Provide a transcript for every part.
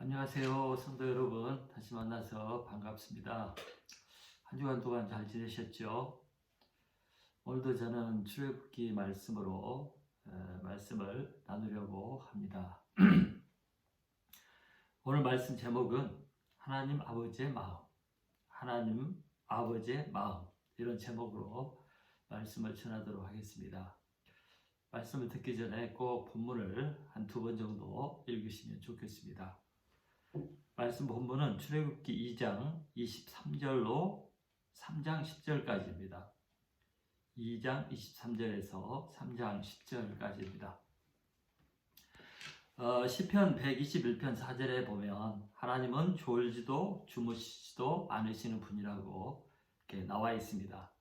안녕하세요, 성도 여러분. 다시 만나서 반갑습니다. 한 주간 동안 잘 지내셨죠? 오늘도 저는 출애굽기 말씀으로 말씀을 나누려고 합니다. 오늘 말씀 제목은 하나님 아버지의 마음, 하나님 아버지의 마음, 이런 제목으로 말씀을 전하도록 하겠습니다. 말씀을 듣기 전에 꼭 본문을 한 두 번 정도 읽으시면 좋겠습니다. 말씀 본문은 출애굽기 2장 23절로 3장 10절까지입니다. 2장 23절에서 3장 10절까지입니다. 시편 121편 4절에 보면 하나님은 졸지도 주무시지도 않으시는 분이라고 이렇게 나와 있습니다.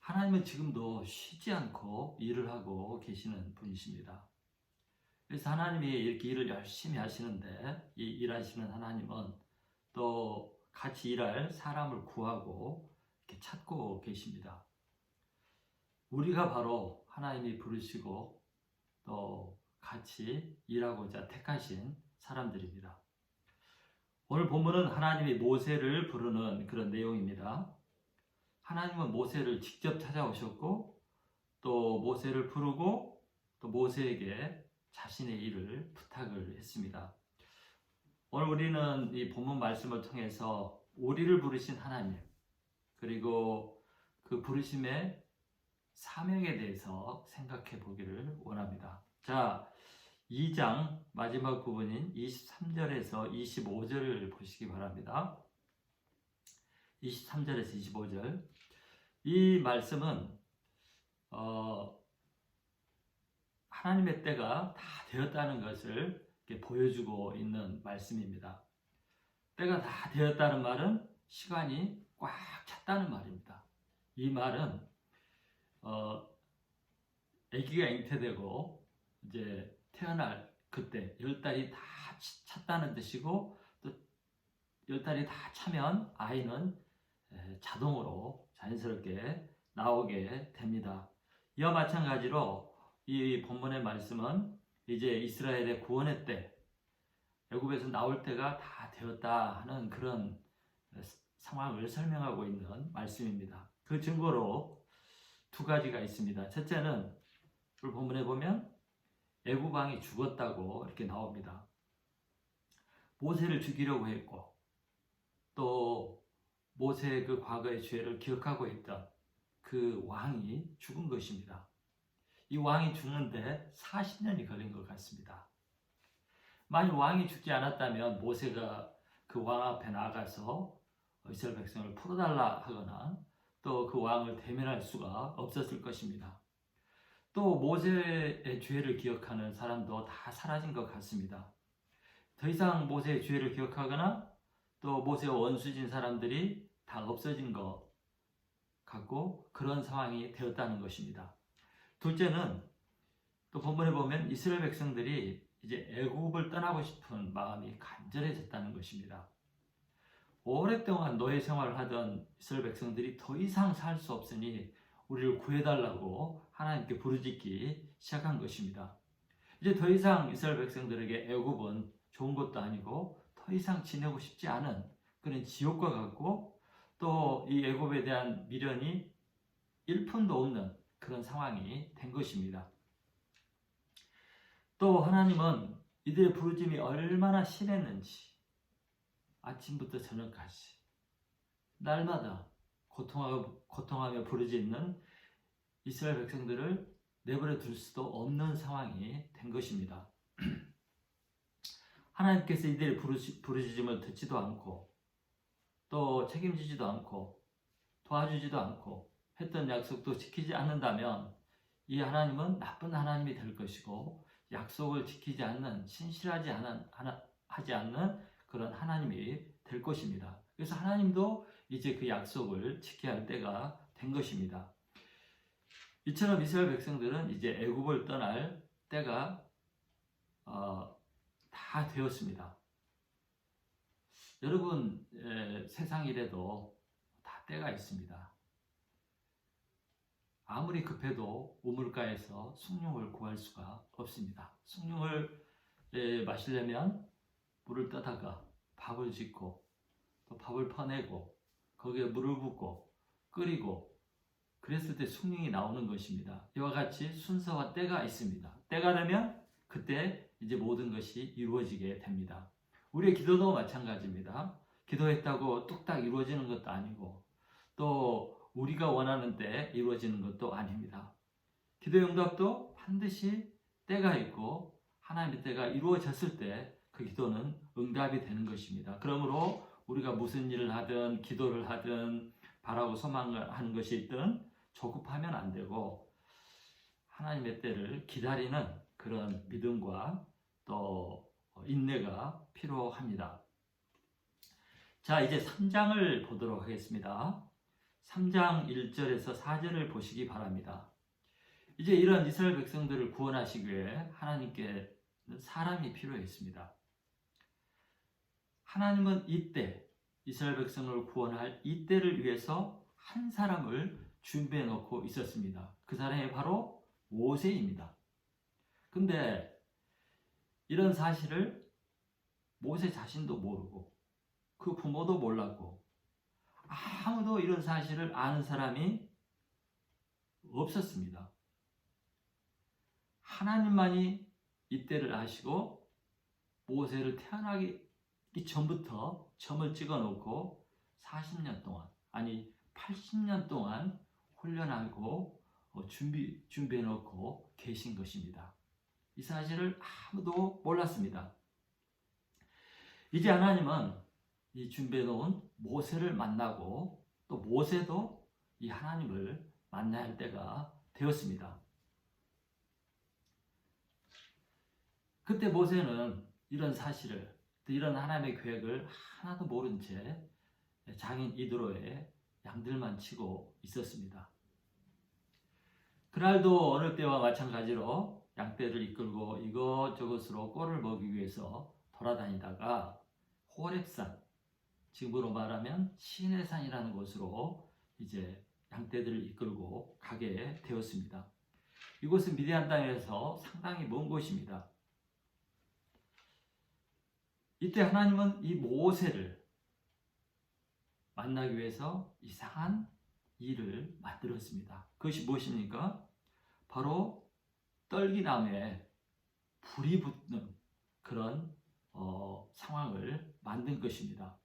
하나님은 지금도 쉬지 않고 일을 하고 계시는 분이십니다. 그래서 하나님이 이렇게 일을 열심히 하시는데, 이 일하시는 하나님은 또 같이 일할 사람을 구하고 이렇게 찾고 계십니다. 우리가 바로 하나님이 부르시고 또 같이 일하고자 택하신 사람들입니다. 오늘 본문은 하나님이 모세를 부르는 그런 내용입니다. 하나님은 모세를 직접 찾아오셨고 또 모세를 부르고 또 모세에게 자신의 일을 부탁을 했습니다. 오늘 우리는 이 본문 말씀을 통해서 우리를 부르신 하나님, 그리고 그 부르심의 사명에 대해서 생각해 보기를 원합니다. 자, 2장 마지막 부분인 23절에서 25절을 보시기 바랍니다. 23절에서 25절. 이 말씀은 하나님의 때가 다 되었다는 것을 보여주고 있는 말씀입니다. 때가 다 되었다는 말은 시간이 꽉 찼다는 말입니다. 이 말은 아기가 잉태되고 이제 태어날 그때 10달이 다 찼다는 뜻이고, 또 10달이 다 차면 아이는 자동으로 자연스럽게 나오게 됩니다. 이와 마찬가지로 이 본문의 말씀은 이제 이스라엘의 구원의 때, 애굽에서 나올 때가 다 되었다 하는 그런 상황을 설명하고 있는 말씀입니다. 그 증거로 두 가지가 있습니다. 첫째는 오늘 본문에 보면 애굽 왕이 죽었다고 이렇게 나옵니다. 모세를 죽이려고 했고 또 모세의 그 과거의 죄를 기억하고 있던 그 왕이 죽은 것입니다. 이 왕이 죽는데 40년이 걸린 것 같습니다. 만약 왕이 죽지 않았다면 모세가 그 왕 앞에 나가서 이스라엘 백성을 풀어달라 하거나 또 그 왕을 대면할 수가 없었을 것입니다. 또 모세의 죄를 기억하는 사람도 다 사라진 것 같습니다. 더 이상 모세의 죄를 기억하거나 또 모세와 원수진 사람들이 다 없어진 것 같고 그런 상황이 되었다는 것입니다. 둘째는 또 본문에 보면 이스라엘 백성들이 이제 애굽을 떠나고 싶은 마음이 간절해졌다는 것입니다. 오랫동안 노예 생활을 하던 이스라엘 백성들이 더 이상 살 수 없으니 우리를 구해달라고 하나님께 부르짖기 시작한 것입니다. 이제 더 이상 이스라엘 백성들에게 애굽은 좋은 것도 아니고 더 이상 지내고 싶지 않은 그런 지옥과 같고, 또 이 애굽에 대한 미련이 1푼도 없는 그런 상황이 된 것입니다. 또 하나님은 이들의 부르짐이 얼마나 심했는지 아침부터 저녁까지 날마다 고통하며 부르짖는 이스라엘 백성들을 내버려 둘 수도 없는 상황이 된 것입니다. 하나님께서 이들의 부르짖음을 듣지도 않고 또 책임지지도 않고 도와주지도 않고 했던 약속도 지키지 않는다면 이 하나님은 나쁜 하나님이 될 것이고 약속을 지키지 않는, 하지 않는 그런 하나님이 될 것입니다. 그래서 하나님도 이제 그 약속을 지켜야 할 때가 된 것입니다. 이처럼 이스라엘 백성들은 이제 애굽을 떠날 때가 다 되었습니다. 여러분, 세상 일에도 다 때가 있습니다. 아무리 급해도 우물가에서 숭늉을 구할 수가 없습니다. 숭늉을 마시려면 물을 떠다가 밥을 짓고 또 밥을 퍼내고 거기에 물을 붓고 끓이고 그랬을 때 숭늉이 나오는 것입니다. 이와 같이 순서와 때가 있습니다. 때가 되면 그때 이제 모든 것이 이루어지게 됩니다. 우리의 기도도 마찬가지입니다. 기도했다고 뚝딱 이루어지는 것도 아니고 또 우리가 원하는 때 이루어지는 것도 아닙니다. 기도 응답도 반드시 때가 있고 하나님의 때가 이루어졌을 때 그 기도는 응답이 되는 것입니다. 그러므로 우리가 무슨 일을 하든 기도를 하든 바라고 소망하는 것이 있든 조급하면 안 되고 하나님의 때를 기다리는 그런 믿음과 또 인내가 필요합니다. 자, 이제 3장을 보도록 하겠습니다. 3장 1절에서 4절을 보시기 바랍니다. 이제 이런 이스라엘 백성들을 구원하시기 위해 하나님께 사람이 필요했습니다. 하나님은 이때 이스라엘 백성을 구원할 이때를 위해서 한 사람을 준비해 놓고 있었습니다. 그 사람이 바로 모세입니다. 근데 이런 사실을 모세 자신도 모르고 그 부모도 몰랐고 아무도 이런 사실을 아는 사람이 없었습니다. 하나님만이 이때를 아시고 모세를 태어나기 전부터 점을 찍어 놓고 40년 동안 아니 80년 동안 훈련하고 준비해 놓고 계신 것입니다. 이 사실을 아무도 몰랐습니다. 이제 하나님은 이 준비해 놓은 모세를 만나고 또 모세도 이 하나님을 만나야 할 때가 되었습니다. 그때 모세는 이런 사실을, 이런 하나님의 계획을 하나도 모른 채 장인 이드로의 양들만 치고 있었습니다. 그날도 어느 때와 마찬가지로 양떼를 이끌고 이것저것으로 꼴을 먹이기 위해서 돌아다니다가 호렙산, 지금으로 말하면 시내산이라는 곳으로 이제 양떼들을 이끌고 가게 되었습니다. 이곳은 미디안 땅에서 상당히 먼 곳입니다. 이때 하나님은 이 모세를 만나기 위해서 이상한 일을 만들었습니다. 그것이 무엇입니까? 바로 떨기나무에 불이 붙는 그런 상황을 만든 것입니다.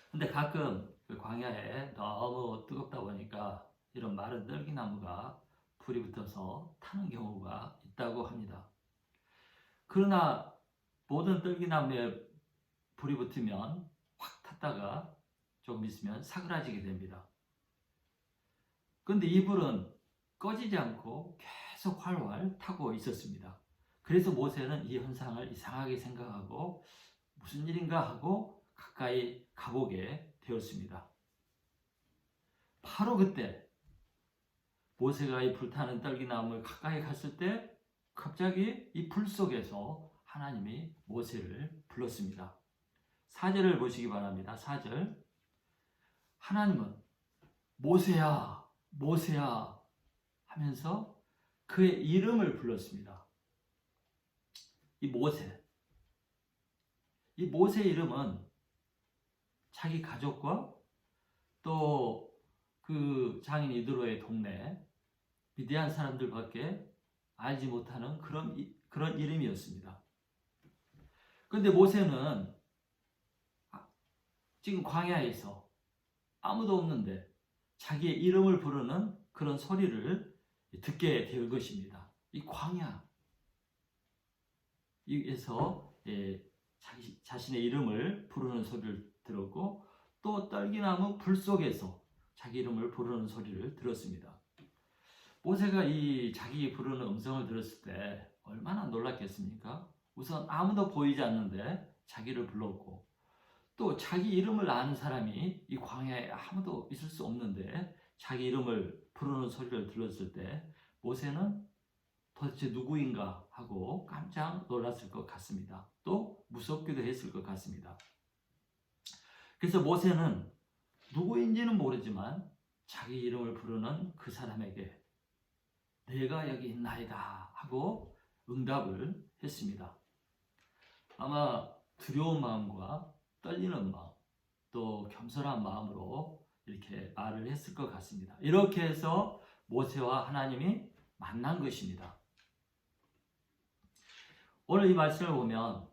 근데 가끔 그 광야에 너무 뜨겁다 보니까 이런 마른 떨기나무가 불이 붙어서 타는 경우가 있다고 합니다. 그러나 모든 떨기나무에 불이 붙으면 확 탔다가 조금 있으면 사그라지게 됩니다. 그런데 이 불은 꺼지지 않고 계속 활활 타고 있었습니다. 그래서 모세는 이 현상을 이상하게 생각하고 무슨 일인가 하고 가까이 가보게 되었습니다. 바로 그때 모세가 이 불타는 떨기나무에 가까이 갔을 때 갑자기 이 불 속에서 하나님이 모세를 불렀습니다. 4절을 보시기 바랍니다. 4절. 하나님은 모세야, 모세야 하면서 그의 이름을 불렀습니다. 이 모세의 이름은 자기 가족과 또 그 장인 이드로의 동네 미디안 사람들밖에 알지 못하는 그런 이름이었습니다. 그런데 모세는 지금 광야에서 아무도 없는데 자기의 이름을 부르는 그런 소리를 듣게 될 것입니다. 이 광야에서 자신의 이름을 부르는 소리를 들었고 또 떨기나무 불 속에서 자기 이름을 부르는 소리를 들었습니다. 모세가 이 자기 부르는 음성을 들었을 때 얼마나 놀랐겠습니까? 우선 아무도 보이지 않는데 자기를 불렀고 또 자기 이름을 아는 사람이 이 광야에 아무도 있을 수 없는데 자기 이름을 부르는 소리를 들었을 때 모세는 도대체 누구인가 하고 깜짝 놀랐을 것 같습니다. 또 무섭기도 했을 것 같습니다. 그래서 모세는 누구인지는 모르지만 자기 이름을 부르는 그 사람에게 내가 여기 있나이다 하고 응답을 했습니다. 아마 두려운 마음과 떨리는 마음, 또 겸손한 마음으로 이렇게 말을 했을 것 같습니다. 이렇게 해서 모세와 하나님이 만난 것입니다. 오늘 이 말씀을 보면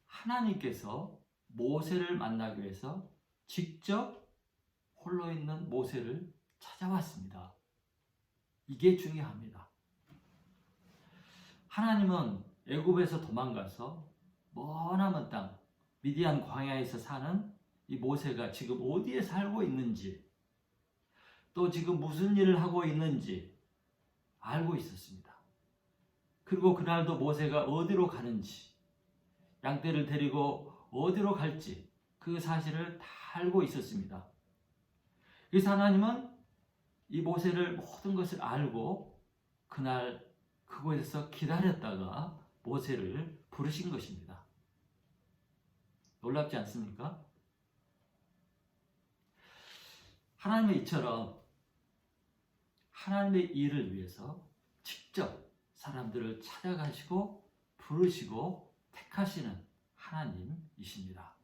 하나님께서 모세를 만나기 위해서 직접 홀로 있는 모세를 찾아왔습니다. 이게 중요합니다. 하나님은 애굽에서 도망가서 머나먼 땅 미디안 광야에서 사는 이 모세가 지금 어디에 살고 있는지, 또 지금 무슨 일을 하고 있는지 알고 있었습니다. 그리고 그날도 모세가 어디로 가는지, 양떼를 데리고 어디로 갈지 그 사실을 다 알고 있었습니다. 그래서 하나님은 이 모세를 모든 것을 알고 그날 그곳에서 기다렸다가 모세를 부르신 것입니다. 놀랍지 않습니까? 하나님의 이처럼 하나님의 일을 위해서 직접 사람들을 찾아가시고 부르시고 택하시는 하나님이십니다.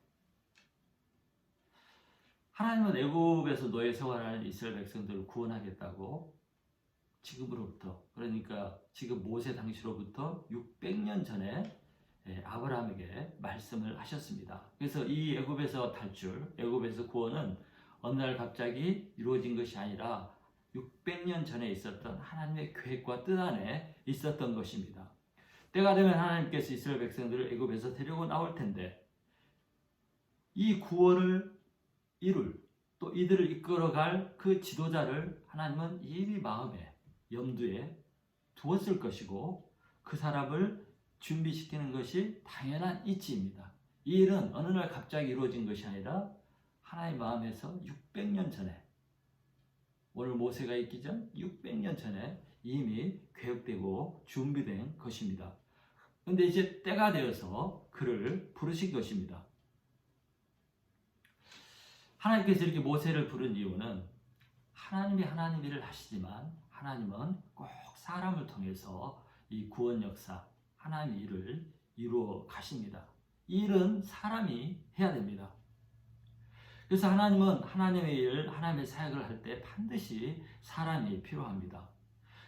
하나님은 애굽에서 노예 생활하는 이스라엘 백성들을 구원하겠다고 지금으로부터, 그러니까 지금 모세 당시로부터 600년 전에 아브라함에게 말씀을 하셨습니다. 그래서 이 애굽에서 탈출, 애굽에서 구원은 어느 날 갑자기 이루어진 것이 아니라 600년 전에 있었던 하나님의 계획과 뜻 안에 있었던 것입니다. 때가 되면 하나님께서 이스라엘 백성들을 애굽에서 데리고 나올 텐데, 이 구원을 이룰, 또 이들을 이끌어갈 그 지도자를 하나님은 이미 마음에, 염두에 두었을 것이고, 그 사람을 준비시키는 것이 당연한 이치입니다. 이 일은 어느 날 갑자기 이루어진 것이 아니라 하나님 마음에서 600년 전에, 오늘 모세가 있기 전 600년 전에 이미 계획되고 준비된 것입니다. 그런데 이제 때가 되어서 그를 부르신 것입니다. 하나님께서 이렇게 모세를 부른 이유는 하나님이 하나님 일을 하시지만 하나님은 꼭 사람을 통해서 이 구원 역사, 하나님 일을 이루어 가십니다. 이 일은 사람이 해야 됩니다. 그래서 하나님은 하나님의 일, 하나님의 사역을 할 때 반드시 사람이 필요합니다.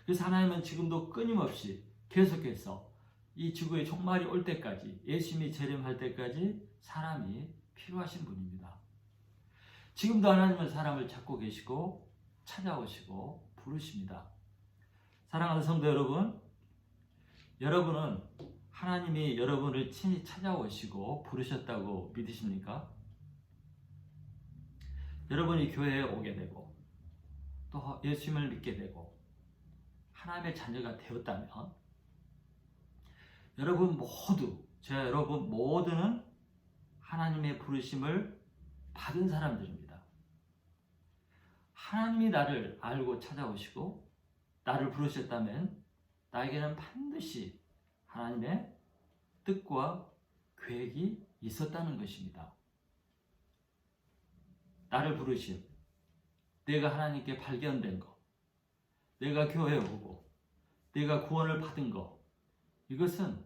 그래서 하나님은 지금도 끊임없이 계속해서 이 지구의 종말이 올 때까지, 예수님이 재림할 때까지 사람이 필요하신 분입니다. 지금도 하나님은 사람을 찾고 계시고 찾아오시고 부르십니다. 사랑하는 성도 여러분, 여러분은 하나님이 여러분을 친히 찾아오시고 부르셨다고 믿으십니까? 여러분이 교회에 오게 되고 또 예수님을 믿게 되고 하나님의 자녀가 되었다면 여러분 모두, 여러분 모두는 하나님의 부르심을 받은 사람들입니다. 하나님이 나를 알고 찾아오시고 나를 부르셨다면 나에게는 반드시 하나님의 뜻과 계획이 있었다는 것입니다. 나를 부르심, 내가 하나님께 발견된 것, 내가 교회에 오고 내가 구원을 받은 것, 이것은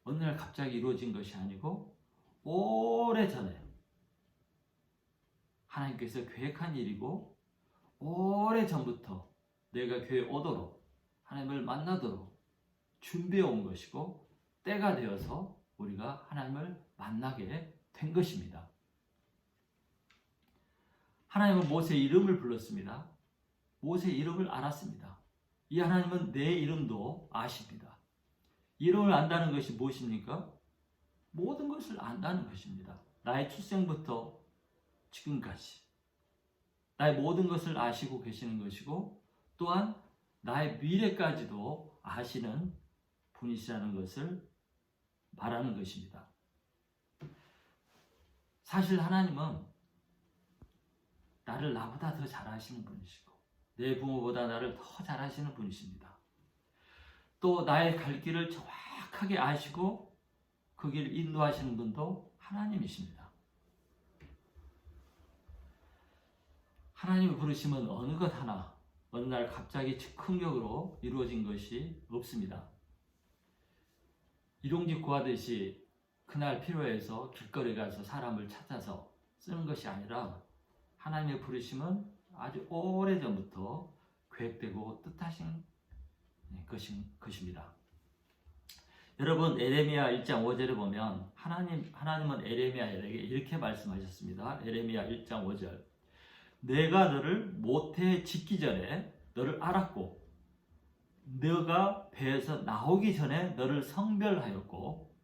어느 날 갑자기 이루어진 것이 아니고 오래전에 하나님께서 계획한 일이고, 오래전부터 내가 교회에 오도록 하나님을 만나도록 준비해 온 것이고, 때가 되어서 우리가 하나님을 만나게 된 것입니다. 하나님은 모세의 이름을 불렀습니다. 모세의 이름을 알았습니다. 이 하나님은 내 이름도 아십니다. 이름을 안다는 것이 무엇입니까? 모든 것을 안다는 것입니다. 나의 출생부터 지금까지 나의 모든 것을 아시고 계시는 것이고, 또한 나의 미래까지도 아시는 분이시라는 것을 말하는 것입니다. 사실 하나님은 나를 나보다 더 잘 아시는 분이시고 내 부모보다 나를 더 잘 아시는 분이십니다. 또 나의 갈 길을 정확하게 아시고 그 길을 인도하시는 분도 하나님이십니다. 하나님의 부르심은 어느 것 하나 어느 날 갑자기 즉흥적으로 이루어진 것이 없습니다. 일용직 구하듯이 그날 필요해서 길거리 가서 사람을 찾아서 쓰는 것이 아니라 하나님의 부르심은 아주 오래전부터 계획되고 뜻하신 것입니다. 여러분, 에레미야 1장 5절에 보면 하나님은 에레미야에게 이렇게 말씀하셨습니다. 에레미야 1장 5절. 내가 너를 모태에 짓기 전에 너를 알았고 너가 배에서 나오기 전에 너를 성별하였고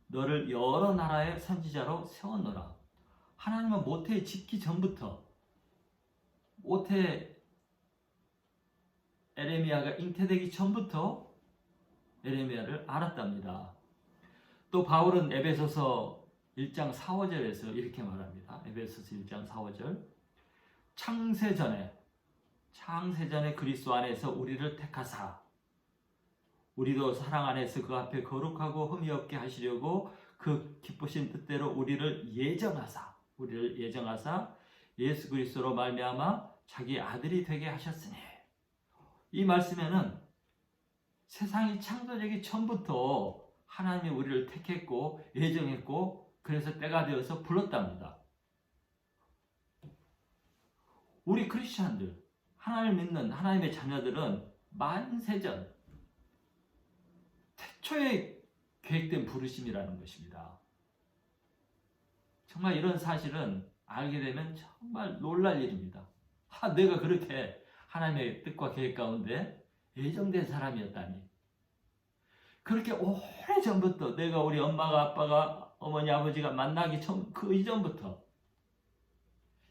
너를 여러 나라의 선지자로 세웠노라. 하나님은 모태에 짓기 전부터, 모태 에레미야가 잉태되기 전부터 에레미야를 알았답니다. 또 바울은 에베소서 1장 4, 5절에서 이렇게 말합니다. 에베소서 1장 4, 5절. 창세전에 그리스도 안에서 우리를 택하사 우리도 사랑 안에서 그 앞에 거룩하고 흠이 없게 하시려고 그 기쁘신 뜻대로 우리를 예정하사 예수 그리스도로 말미암아 자기 아들이 되게 하셨으니. 이 말씀에는 세상이 창조되기 전부터 하나님이 우리를 택했고 예정했고 그래서 때가 되어서 불렀답니다. 우리 크리스찬들, 하나님을 믿는 하나님의 자녀들은 만세전 태초에 계획된 부르심이라는 것입니다. 정말 이런 사실은 알게 되면 정말 놀랄 일입니다. 내가 그렇게 하나님의 뜻과 계획 가운데 예정된 사람이었다니. 그렇게 오래전부터 내가 우리 엄마가 아빠가 어머니 아버지가 만나기 전 그 이전부터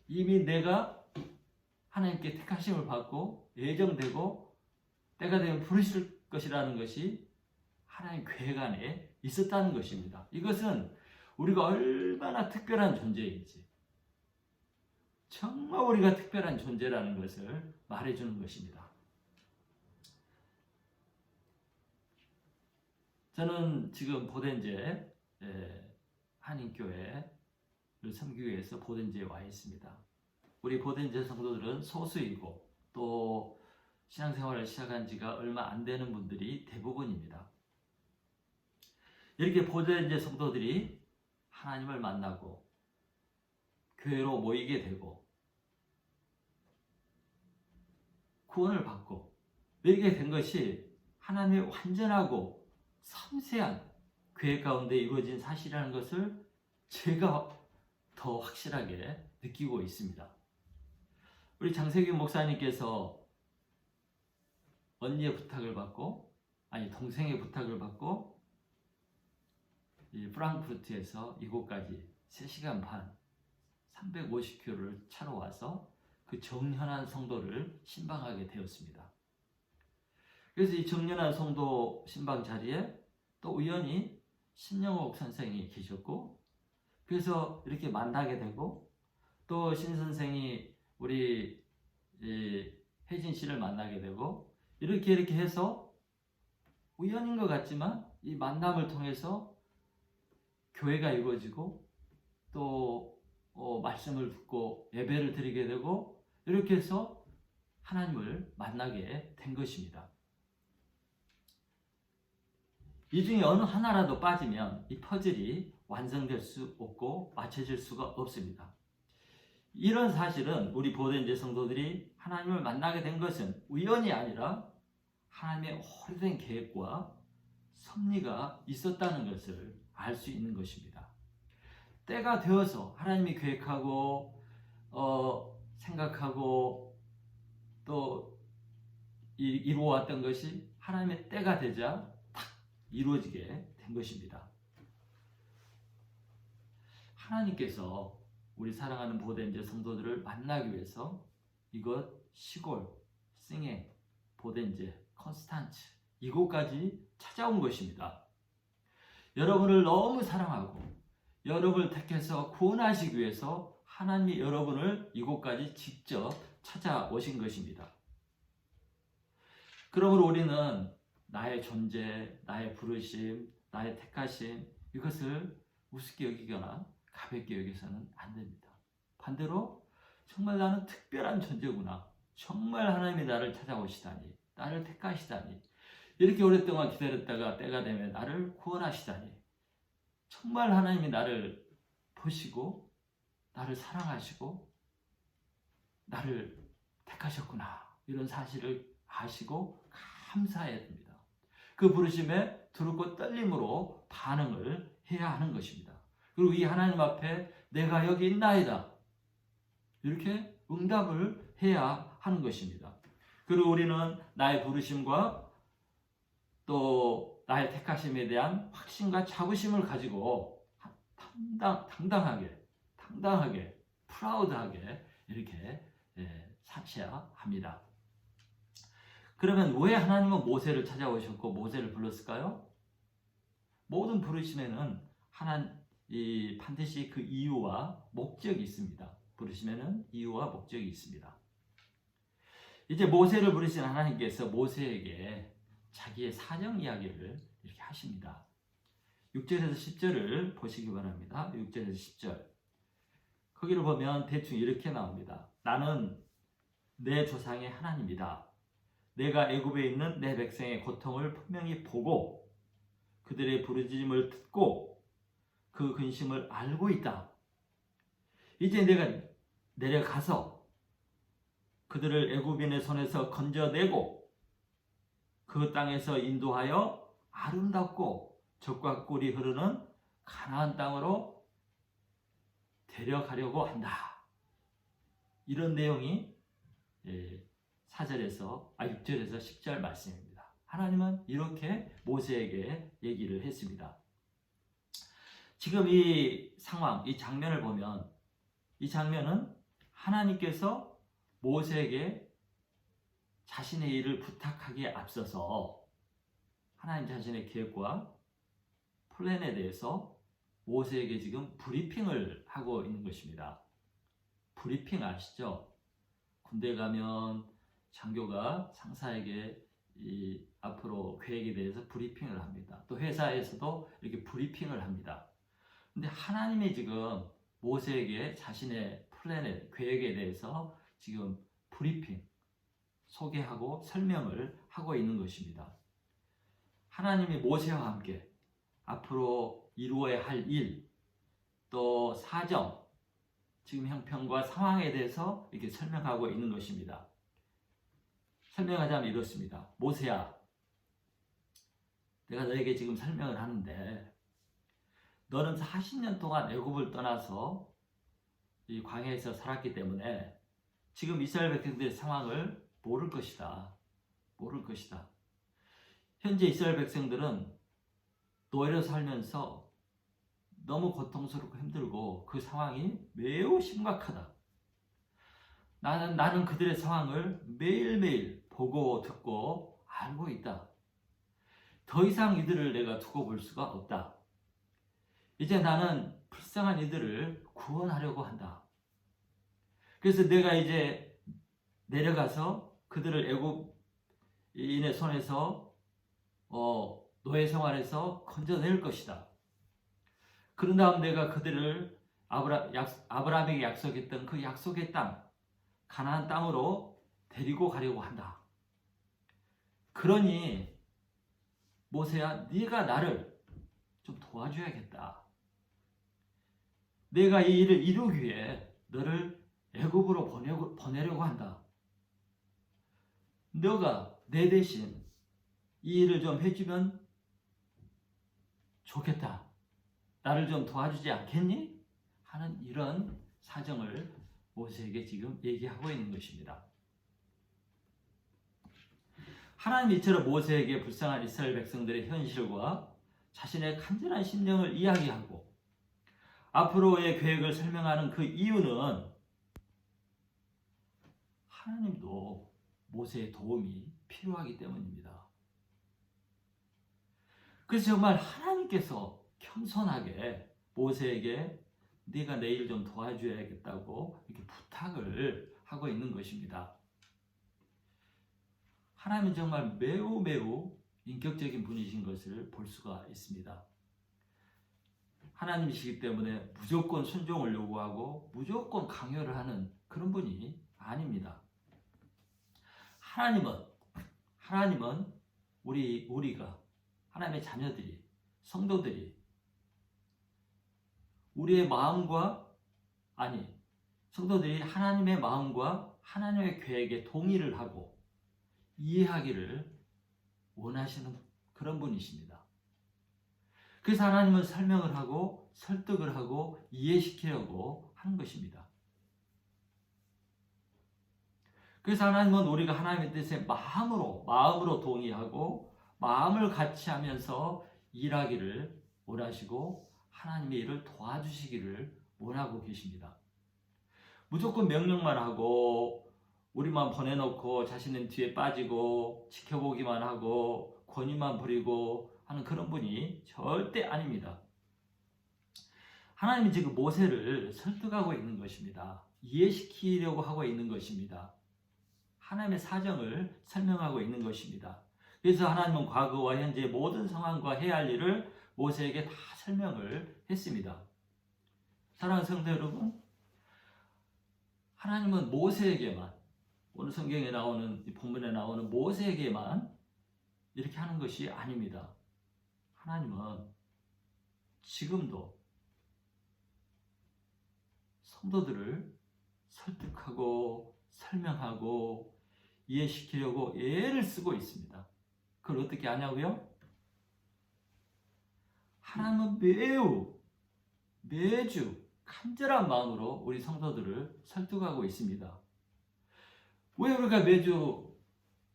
이미 내가 하나님께 택하심을 받고 예정되고 때가 되면 부르실 것이라는 것이 하나님 계획 안에 있었다는 것입니다. 이것은 우리가 얼마나 특별한 존재인지, 정말 우리가 특별한 존재라는 것을 말해주는 것입니다. 저는 지금 보덴제 한인교회를 섬기기 위해서 보덴제에 와 있습니다. 우리 보덴제 성도들은 소수이고 또 신앙생활을 시작한 지가 얼마 안 되는 분들이 대부분입니다. 이렇게 보덴제 성도들이 하나님을 만나고 교회로 모이게 되고 구원을 받고 이렇게 된 것이 하나님의 완전하고 섬세한 계획 가운데 이루어진 사실이라는 것을 제가 더 확실하게 느끼고 있습니다. 우리 장세균 목사님께서 언니의 부탁을 받고, 동생의 부탁을 받고 이 프랑크푸르트에서 이곳까지 3시간 반 350km를 차로 와서 그 정연한 성도를 신방하게 되었습니다. 그래서 이 정연한 성도 신방 자리에 또 우연히 신영옥 선생이 계셨고, 그래서 이렇게 만나게 되고, 또 신 선생이 우리 혜진 씨를 만나게 되고, 이렇게 해서 우연인 것 같지만 이 만남을 통해서 교회가 이루어지고 또 말씀을 듣고 예배를 드리게 되고 이렇게 해서 하나님을 만나게 된 것입니다. 이 중에 어느 하나라도 빠지면 이 퍼즐이 완성될 수 없고 맞춰질 수가 없습니다. 이런 사실은 우리 보덴제 성도들이 하나님을 만나게 된 것은 우연이 아니라 하나님의 오래된 계획과 섭리가 있었다는 것을 알 수 있는 것입니다. 때가 되어서 하나님이 계획하고 생각하고 또 이루어왔던 것이 하나님의 때가 되자 딱 이루어지게 된 것입니다. 하나님께서 우리 사랑하는 보덴제 성도들을 만나기 위해서 이곳 시골, 싱에, 보덴제, 컨스탄츠 이곳까지 찾아온 것입니다. 여러분을 너무 사랑하고 여러분을 택해서 구원하시기 위해서 하나님이 여러분을 이곳까지 직접 찾아오신 것입니다. 그러므로 우리는 나의 존재, 나의 부르심, 나의 택하심 이것을 우습게 여기거나 가볍게 여기서는 안 됩니다. 반대로 정말 나는 특별한 존재구나. 정말 하나님이 나를 찾아오시다니, 나를 택하시다니, 이렇게 오랫동안 기다렸다가 때가 되면 나를 구원하시다니, 정말 하나님이 나를 보시고 나를 사랑하시고 나를 택하셨구나, 이런 사실을 아시고 감사해야 됩니다. 그 부르심에 두렵고 떨림으로 반응을 해야 하는 것입니다. 그리고 이 하나님 앞에 내가 여기 있나이다, 이렇게 응답을 해야 하는 것입니다. 그리고 우리는 나의 부르심과 또 나의 택하심에 대한 확신과 자부심을 가지고 당당하게 프라우드하게 이렇게 사셔야 합니다. 그러면 왜 하나님은 모세를 찾아오셨고 모세를 불렀을까요? 모든 부르심에는 반드시 그 이유와 목적이 있습니다. 부르심에는 이유와 목적이 있습니다. 이제 모세를 부르신 하나님께서 모세에게 자기의 사정 이야기를 이렇게 하십니다. 6절에서 10절을 보시기 바랍니다. 6절에서 10절. 거기를 보면 대충 이렇게 나옵니다. 나는 내 조상의 하나님이다. 내가 애굽에 있는 내 백성의 고통을 분명히 보고 그들의 부르짖음을 듣고 그 근심을 알고 있다. 이제 내가 내려가서 그들을 애굽인의 손에서 건져내고 그 땅에서 인도하여 아름답고 젖과 꿀이 흐르는 가나안 땅으로 데려가려고 한다. 이런 내용이 6절에서 10절 말씀입니다. 하나님은 이렇게 모세에게 얘기를 했습니다. 지금 이 상황, 이 장면을 보면 이 장면은 하나님께서 모세에게 자신의 일을 부탁하기에 앞서서 하나님 자신의 계획과 플랜에 대해서 모세에게 지금 브리핑을 하고 있는 것입니다. 브리핑 아시죠? 군대 가면 장교가 상사에게 이 앞으로 계획에 대해서 브리핑을 합니다. 또 회사에서도 이렇게 브리핑을 합니다. 근데 하나님이 지금 모세에게 자신의 플랜에, 계획에 대해서 지금 브리핑, 소개하고 설명을 하고 있는 것입니다. 하나님이 모세와 함께 앞으로 이루어야 할 일, 또 사정, 지금 형편과 상황에 대해서 이렇게 설명하고 있는 것입니다. 설명하자면 이렇습니다. 모세야, 내가 너에게 지금 설명을 하는데 너는 40년 동안 애굽을 떠나서 이 광야에서 살았기 때문에 지금 이스라엘 백성들의 상황을 모를 것이다. 현재 이스라엘 백성들은 노예로 살면서 너무 고통스럽고 힘들고 그 상황이 매우 심각하다. 나는 그들의 상황을 매일매일 보고 듣고 알고 있다. 더 이상 이들을 내가 두고 볼 수가 없다. 이제 나는 불쌍한 이들을 구원하려고 한다. 그래서 내가 이제 내려가서 그들을 애굽인의 손에서 노예 생활에서 건져낼 것이다. 그런 다음 내가 그들을 아브라함에게 약속했던 그 약속의 땅, 가나안 땅으로 데리고 가려고 한다. 그러니 모세야, 네가 나를 좀 도와줘야겠다. 내가 이 일을 이루기 위해 너를 애굽으로 보내려고 한다. 너가 내 대신 이 일을 좀 해주면 좋겠다. 나를 좀 도와주지 않겠니? 하는 이런 사정을 모세에게 지금 얘기하고 있는 것입니다. 하나님 이처럼 모세에게 불쌍한 이스라엘 백성들의 현실과 자신의 간절한 심령을 이야기하고 앞으로의 계획을 설명하는 그 이유는 하나님도 모세의 도움이 필요하기 때문입니다. 그래서 정말 하나님께서 겸손하게 모세에게 네가 내 일 좀 도와줘야겠다고 이렇게 부탁을 하고 있는 것입니다. 하나님은 정말 매우 인격적인 분이신 것을 볼 수가 있습니다. 하나님이시기 때문에 무조건 순종을 요구하고 무조건 강요를 하는 그런 분이 아닙니다. 하나님은 우리가 하나님의 자녀들이, 성도들이 우리의 마음과 성도들이 하나님의 마음과 하나님의 계획에 동의를 하고 이해하기를 원하시는 그런 분이십니다. 그래서 하나님은 설명을 하고 설득을 하고 이해시키려고 하는 것입니다. 그래서 하나님은 우리가 하나님의 뜻에 마음으로 동의하고 마음을 같이 하면서 일하기를 원하시고 하나님의 일을 도와주시기를 원하고 계십니다. 무조건 명령만 하고 우리만 보내놓고 자신은 뒤에 빠지고 지켜보기만 하고 권위만 부리고 하는 그런 분이 절대 아닙니다. 하나님이 지금 모세를 설득하고 있는 것입니다. 이해시키려고 하고 있는 것입니다. 하나님의 사정을 설명하고 있는 것입니다. 그래서 하나님은 과거와 현재 모든 상황과 해야 할 일을 모세에게 다 설명을 했습니다. 사랑하는 성도 여러분, 하나님은 모세에게만, 오늘 성경에 나오는, 이 본문에 나오는 모세에게만 이렇게 하는 것이 아닙니다. 하나님은 지금도 성도들을 설득하고 설명하고 이해시키려고 애를 쓰고 있습니다. 그걸 어떻게 하냐고요? 하나님은 매주 간절한 마음으로 우리 성도들을 설득하고 있습니다. 왜 우리가 매주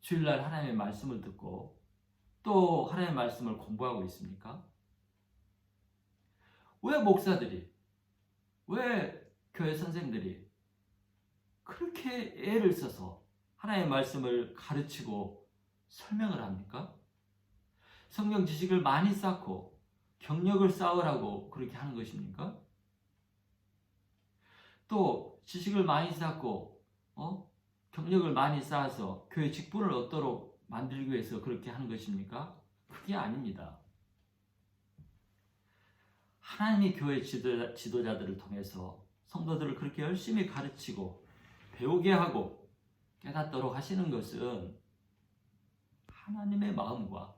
주일날 하나님의 말씀을 듣고 또 하나님의 말씀을 공부하고 있습니까? 왜 목사들이, 왜 교회 선생님들이 그렇게 애를 써서 하나님의 말씀을 가르치고 설명을 합니까? 성경 지식을 많이 쌓고 경력을 쌓으라고 그렇게 하는 것입니까? 또 지식을 많이 쌓고 경력을 많이 쌓아서 교회 직분을 얻도록 만들기 위해서 그렇게 하는 것입니까? 그게 아닙니다. 하나님이 교회 지도자들을 통해서 성도들을 그렇게 열심히 가르치고 배우게 하고 깨닫도록 하시는 것은 하나님의 마음과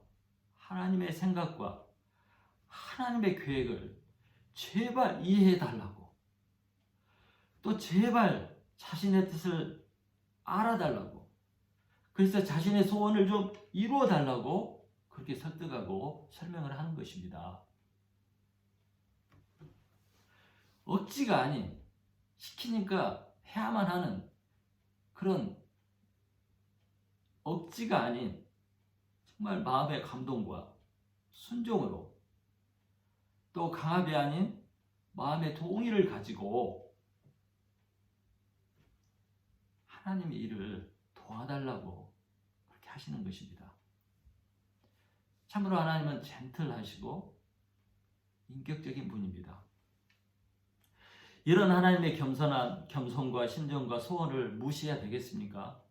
하나님의 생각과 하나님의 계획을 제발 이해해 달라고, 또 제발 자신의 뜻을 알아달라고, 그래서 자신의 소원을 좀 이루어 달라고 그렇게 설득하고 설명을 하는 것입니다. 억지가 아닌, 시키니까 해야만 하는 그런 억지가 아닌 정말 마음의 감동과 순종으로, 또 강압이 아닌 마음의 동의를 가지고 하나님의 일을 도와달라고 그렇게 하시는 것입니다. 참으로 하나님은 젠틀하시고 인격적인 분입니다. 이런 하나님의 겸손과 신정과 소원을 무시해야 되겠습니까?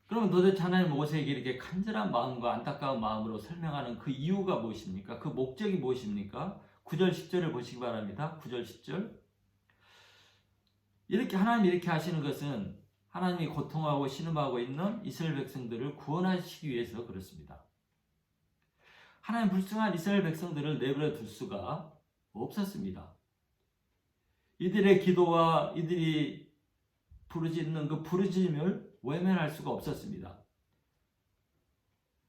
그러면 도대체 하나님 모세에게 이렇게 간절한 마음과 안타까운 마음으로 설명하는 그 이유가 무엇입니까? 그 목적이 무엇입니까? 9절 10절을 보시기 바랍니다. 9절 10절. 이렇게 하나님이 이렇게 하시는 것은 하나님이 고통하고 신음하고 있는 이스라엘 백성들을 구원하시기 위해서 그렇습니다. 하나님 불쌍한 이스라엘 백성들을 내버려 둘 수가 없었습니다. 이들의 기도와 이들이 부르짖는 그 부르짖음을 외면할 수가 없었습니다.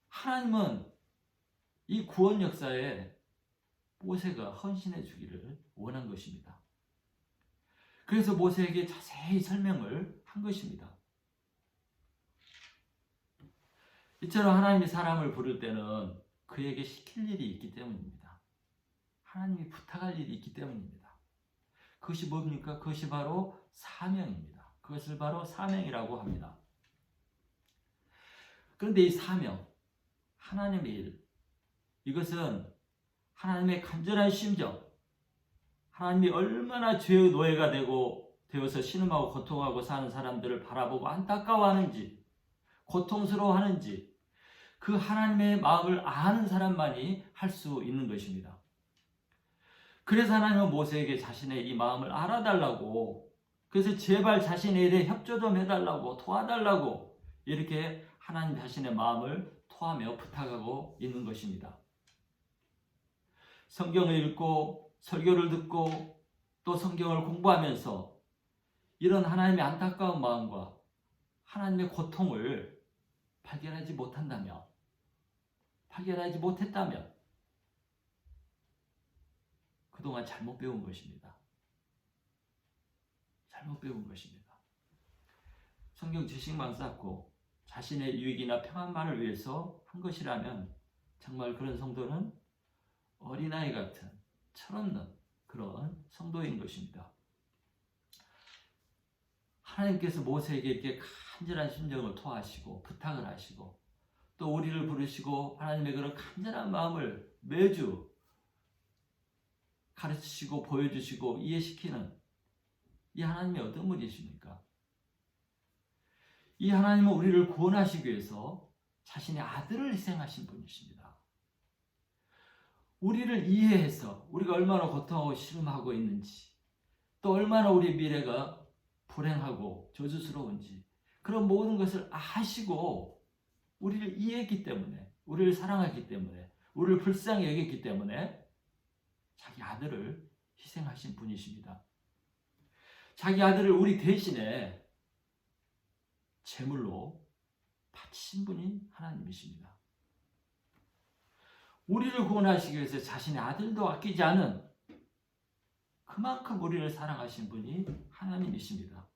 하나님은 이 구원 역사에 모세가 헌신해 주기를 원한 것입니다. 그래서 모세에게 자세히 설명을 한 것입니다. 이처럼 하나님이 사람을 부를 때는 그에게 시킬 일이 있기 때문입니다. 하나님이 부탁할 일이 있기 때문입니다. 그것이 뭡니까? 그것이 바로 사명입니다. 그것을 바로 사명이라고 합니다. 그런데 이 사명, 하나님의 일, 이것은 하나님의 간절한 심정, 하나님이 얼마나 죄의 노예가 되어서 신음하고 고통하고 사는 사람들을 바라보고 안타까워하는지, 고통스러워하는지, 그 하나님의 마음을 아는 사람만이 할 수 있는 것입니다. 그래서 하나님은 모세에게 자신의 이 마음을 알아달라고, 그래서 제발 자신의 일에 협조 좀 해달라고, 도와달라고 이렇게 하나님 자신의 마음을 토하며 부탁하고 있는 것입니다. 성경을 읽고 설교를 듣고 또 성경을 공부하면서 이런 하나님의 안타까운 마음과 하나님의 고통을 발견하지 못했다면 그동안 잘못 배운 것입니다. 잘못 배운 것입니다. 성경 지식만 쌓고 자신의 유익이나 평안만을 위해서 한 것이라면 정말 그런 성도는 어린아이 같은 철없는 그런 성도인 것입니다. 하나님께서 모세에게 이렇게 간절한 심정을 토하시고 부탁을 하시고 또 우리를 부르시고 하나님의 그런 간절한 마음을 매주 가르치시고 보여주시고 이해시키는 이 하나님이 어떤 분이십니까? 이 하나님은 우리를 구원하시기 위해서 자신의 아들을 희생하신 분이십니다. 우리를 이해해서 우리가 얼마나 고통하고 신음하고 있는지 또 얼마나 우리의 미래가 불행하고 저주스러운지 그런 모든 것을 아시고 우리를 이해했기 때문에 우리를 사랑했기 때문에 우리를 불쌍히 여겼기 때문에 자기 아들을 희생하신 분이십니다. 자기 아들을 우리 대신에 제물로 바치신 분이 하나님이십니다. 우리를 구원하시기 위해서 자신의 아들도 아끼지 않은 그만큼 우리를 사랑하신 분이 하나님이십니다.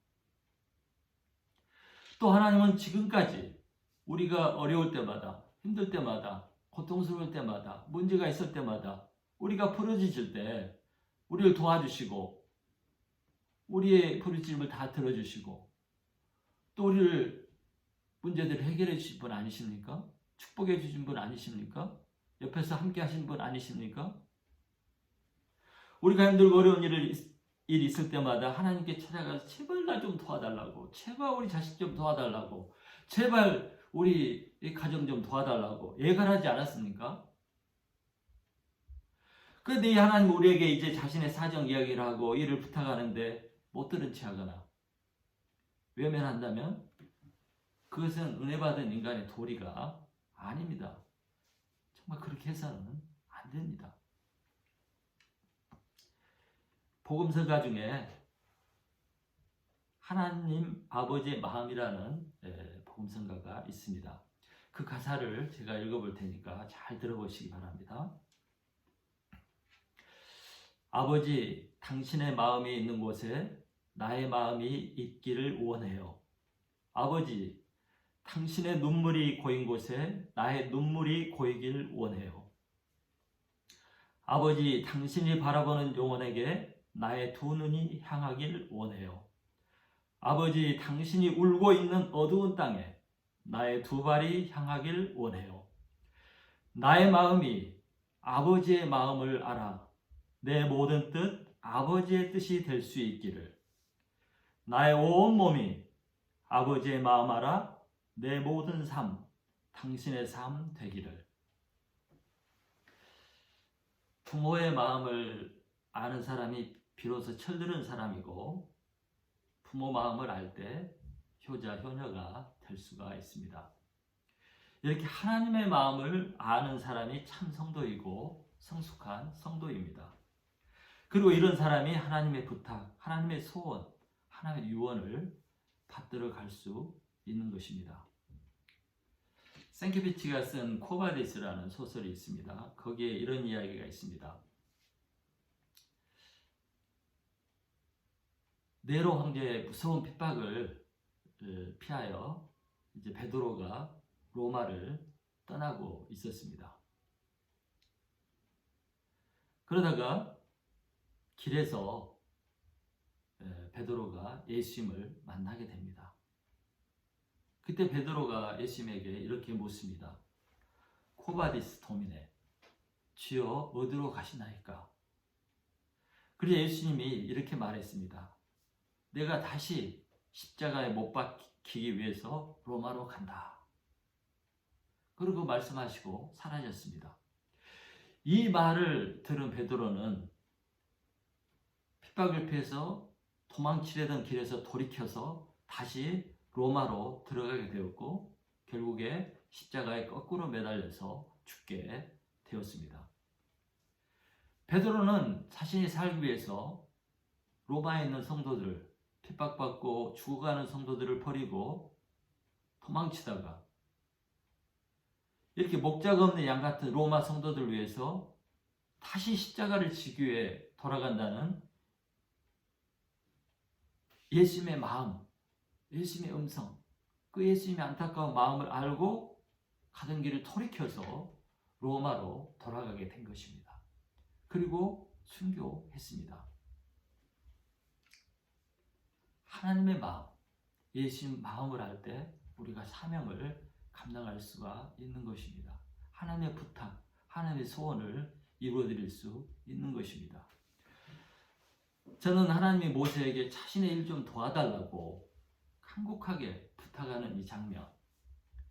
또 하나님은 지금까지 우리가 어려울 때마다 힘들 때마다 고통스러울 때마다 문제가 있을 때마다 우리가 부르짖을 때 우리를 도와주시고 우리의 부르짖음을 다 들어주시고 또 우리를 문제들을 해결해 주신 분 아니십니까? 축복해 주신 분 아니십니까? 옆에서 함께 하신 분 아니십니까? 우리가 힘들고 어려운 일이 있을 때마다 하나님께 찾아가서 제발 나 좀 도와달라고, 제발 우리 자식 좀 도와달라고, 제발 우리 가정 좀 도와달라고 애걸하지 않았습니까? 그런데 이 하나님 우리에게 이제 자신의 사정 이야기를 하고 일을 부탁하는데 못 들은 채 하거나 외면한다면 그것은 은혜 받은 인간의 도리가 아닙니다. 정말 그렇게 해서는 안 됩니다. 복음서가 중에 하나님 아버지의 마음이라는 복음서가가 있습니다. 그 가사를 제가 읽어볼 테니까 잘 들어보시기 바랍니다. 아버지, 당신의 마음이 있는 곳에 나의 마음이 있기를 원해요. 아버지, 당신의 눈물이 고인 곳에 나의 눈물이 고이길 원해요. 아버지, 당신이 바라보는 영혼에게 나의 두 눈이 향하길 원해요. 아버지, 당신이 울고 있는 어두운 땅에 나의 두 발이 향하길 원해요. 나의 마음이 아버지의 마음을 알아 내 모든 뜻 아버지의 뜻이 될 수 있기를. 나의 온 몸이 아버지의 마음 알아 내 모든 삶 당신의 삶 되기를. 부모의 마음을 아는 사람이 비로소 철들은 사람이고 부모 마음을 알 때 효자, 효녀가 될 수가 있습니다. 이렇게 하나님의 마음을 아는 사람이 참 성도이고 성숙한 성도입니다. 그리고 이런 사람이 하나님의 부탁, 하나님의 소원, 하나님의 유언을 받들어 갈 수 있는 것입니다. 생케비치가 쓴 코바디스라는 소설이 있습니다. 거기에 이런 이야기가 있습니다. 네로 황제의 무서운 핍박을 피하여 이제 베드로가 로마를 떠나고 있었습니다. 그러다가 길에서 베드로가 예수님을 만나게 됩니다. 그때 베드로가 예수님에게 이렇게 묻습니다. 코바디스 도미네, 주여 어디로 가시나이까? 그리고 예수님이 이렇게 말했습니다. 내가 다시 십자가에 못 박히기 위해서 로마로 간다. 그리고 말씀하시고 사라졌습니다. 이 말을 들은 베드로는 핍박을 피해서 도망치려던 길에서 돌이켜서 다시 로마로 들어가게 되었고 결국에 십자가에 거꾸로 매달려서 죽게 되었습니다. 베드로는 자신이 살기 위해서 로마에 있는 성도들, 핍박받고 죽어가는 성도들을 버리고 도망치다가 이렇게 목자가 없는 양 같은 로마 성도들을 위해서 다시 십자가를 지기 위해 돌아간다는 예수님의 마음, 예수님의 음성, 그 예수님의 안타까운 마음을 알고 가던 길을 돌이켜서 로마로 돌아가게 된 것입니다. 그리고 순교했습니다. 하나님의 마음, 예수님 마음을 알 때 우리가 사명을 감당할 수가 있는 것입니다. 하나님의 부탁, 하나님의 소원을 이루어드릴 수 있는 것입니다. 저는 하나님이 모세에게 자신의 일 좀 도와달라고 간곡하게 부탁하는 이 장면,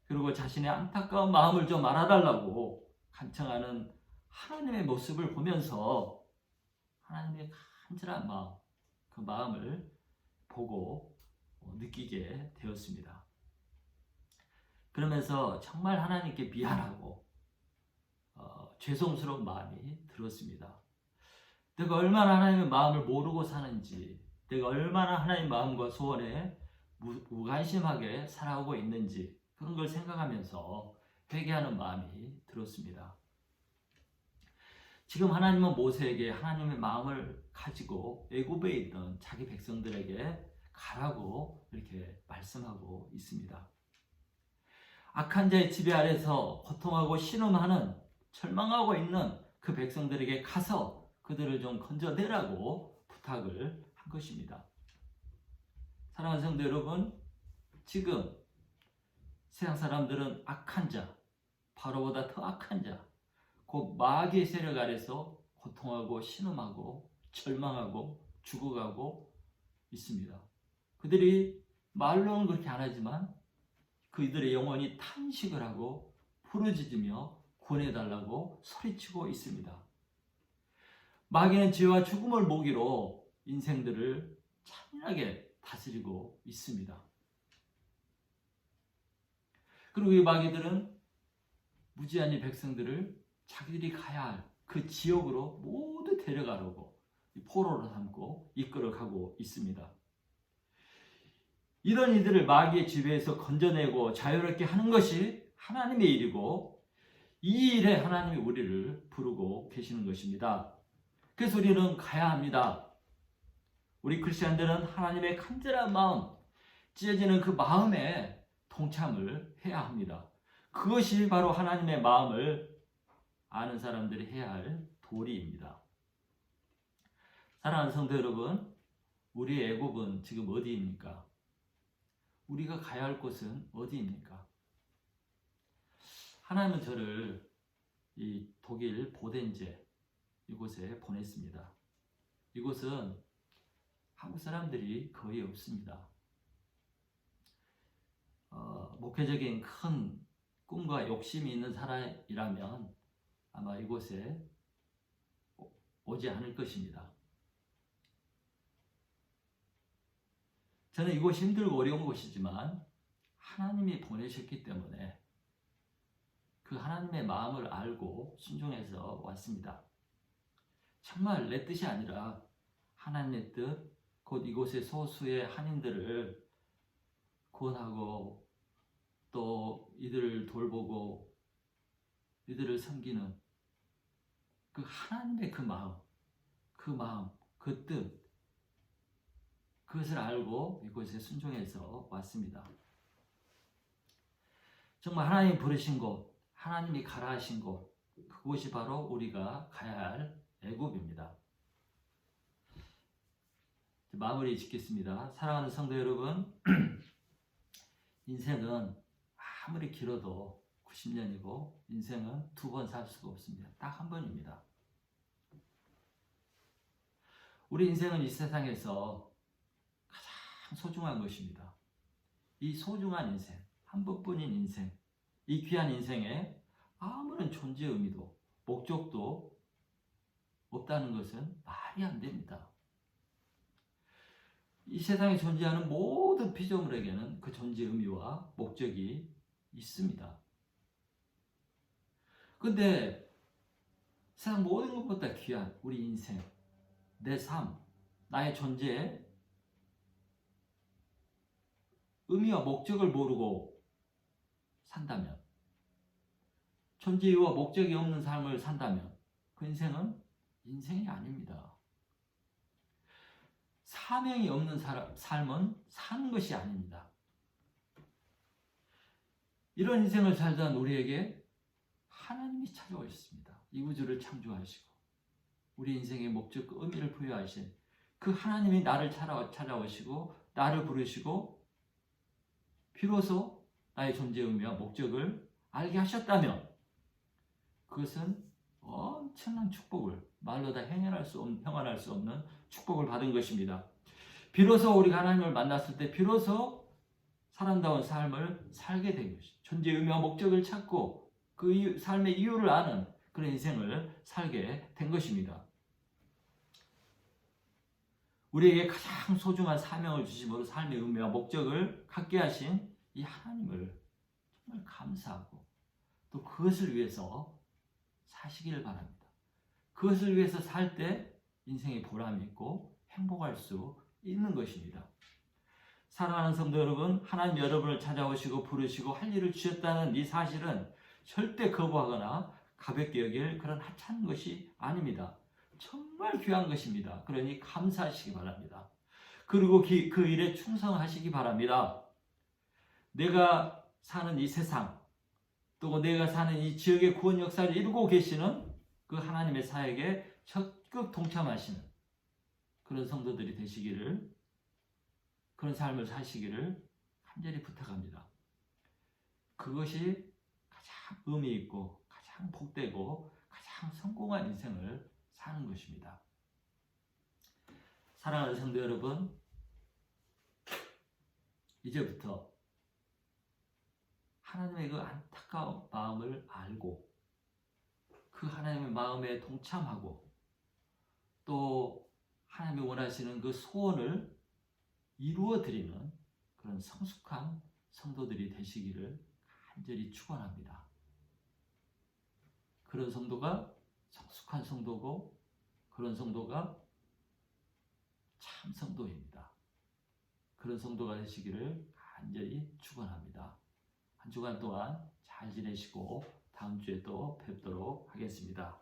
그리고 자신의 안타까운 마음을 좀 알아달라고 간청하는 하나님의 모습을 보면서 하나님의 간절한 마음, 그 마음을 보고 느끼게 되었습니다. 그러면서 정말 하나님께 미안하고 죄송스러운 마음이 들었습니다. 내가 얼마나 하나님의 마음을 모르고 사는지, 내가 얼마나 하나님의 마음과 소원에 무관심하게 살아오고 있는지, 그런 걸 생각하면서 회개하는 마음이 들었습니다. 지금 하나님은 모세에게 하나님의 마음을 가지고 애굽에 있던 자기 백성들에게 가라고 이렇게 말씀하고 있습니다. 악한 자의 지배 아래서 고통하고 신음하는, 절망하고 있는 그 백성들에게 가서 그들을 좀 건져내라고 부탁을 한 것입니다. 사랑하는 성도 여러분, 지금 세상 사람들은 악한 자, 바로보다 더 악한 자, 곧 마귀의 세력 아래서 고통하고 신음하고 절망하고 죽어가고 있습니다. 그들이 말로는 그렇게 안 하지만 그들의 영혼이 탄식을 하고 부르짖으며 구원해달라고 소리치고 있습니다. 마귀는 죄와 죽음을 모기로 인생들을 잔인하게 다스리고 있습니다. 그리고 이 마귀들은 무지한 이 백성들을 자기들이 가야 할 그 지역으로 모두 데려가려고 포로로 삼고 이끌어가고 있습니다. 이런 이들을 마귀의 지배에서 건져내고 자유롭게 하는 것이 하나님의 일이고, 이 일에 하나님이 우리를 부르고 계시는 것입니다. 그래서 우리는 가야 합니다. 우리 크리스천들은 하나님의 간절한 마음, 찢어지는 그 마음에 동참을 해야 합니다. 그것이 바로 하나님의 마음을 아는 사람들이 해야 할 도리입니다. 사랑하는 성도 여러분, 우리의 애굽은 지금 어디입니까? 우리가 가야 할 곳은 어디입니까? 하나님은 저를 이 독일 보덴제 이곳에 보냈습니다. 이곳은 한국 사람들이 거의 없습니다. 목회적인 큰 꿈과 욕심이 있는 사람이라면 아마 이곳에 오지 않을 것입니다. 저는 이곳이 힘들고 어려운 곳이지만 하나님이 보내셨기 때문에 그 하나님의 마음을 알고 순종해서 왔습니다. 정말 내 뜻이 아니라 하나님의 뜻, 곧 이곳의 소수의 한인들을 구원하고 또 이들을 돌보고 이들을 섬기는 그 하나님의 그 마음, 그 뜻, 그것을 알고 이곳에 순종해서 왔습니다. 정말 하나님이 부르신 곳, 하나님이 가라 하신 곳, 그곳이 바로 우리가 가야 할 애굽입니다. 마무리 짓겠습니다. 사랑하는 성도 여러분, 인생은 아무리 길어도 90년이고 인생은 두 번 살 수가 없습니다. 딱 한 번입니다. 우리 인생은 이 세상에서 가장 소중한 것입니다. 이 소중한 인생, 한 번뿐인 인생, 이 귀한 인생에 아무런 존재 의미도 목적도 없다는 것은 말이 안 됩니다. 이 세상에 존재하는 모든 피조물에게는 그 존재 의미와 목적이 있습니다. 근데 세상 모든 것보다 귀한 우리 인생, 내 삶, 나의 존재에 의미와 목적을 모르고 산다면, 존재 이유와 목적이 없는 삶을 산다면 그 인생은 인생이 아닙니다. 사명이 없는 삶은 사는 것이 아닙니다. 이런 인생을 살던 우리에게 하나님이 찾아오셨습니다. 이 우주를 창조하시고 우리 인생의 목적, 의미를 부여하신 그 하나님이 나를 찾아오시고 나를 부르시고 비로소 나의 존재 의미와 목적을 알게 하셨다면 그것은 엄청난 축복을 말로 다 형언할 수 없는 축복을 받은 것입니다. 비로소 우리가 하나님을 만났을 때 비로소 사람다운 삶을 살게 된 것이죠. 존재 의미와 목적을 찾고 그 삶의 이유를 아는 그런 인생을 살게 된 것입니다. 우리에게 가장 소중한 사명을 주심으로 삶의 의미와 목적을 갖게 하신 이 하나님을 정말 감사하고 또 그것을 위해서 사시기를 바랍니다. 그것을 위해서 살 때 인생의 보람이 있고 행복할 수 있는 것입니다. 사랑하는 성도 여러분, 하나님 여러분을 찾아오시고 부르시고 할 일을 주셨다는 이 사실은 절대 거부하거나 가볍게 여길 그런 하찮은 것이 아닙니다. 정말 귀한 것입니다. 그러니 감사하시기 바랍니다. 그리고 그 일에 충성하시기 바랍니다. 내가 사는 이 세상, 또 내가 사는 이 지역의 구원 역사를 이루고 계시는 그 하나님의 사역에 적극 동참하시는 그런 성도들이 되시기를, 그런 삶을 사시기를 간절히 부탁합니다. 그것이 가장 의미 있고 가장 복되고 가장 성공한 인생을 사는 것입니다. 사랑하는 성도 여러분, 이제부터 하나님의 그 안타까운 마음을 알고 그 하나님의 마음에 동참하고 또 하나님이 원하시는 그 소원을 이루어드리는 그런 성숙한 성도들이 되시기를 간절히 축원합니다. 그런 성도가 성숙한 성도고 그런 성도가 참 성도입니다. 그런 성도가 되시기를 간절히 축원합니다. 한 주간 동안 잘 지내시고 다음 주에 또 뵙도록 하겠습니다.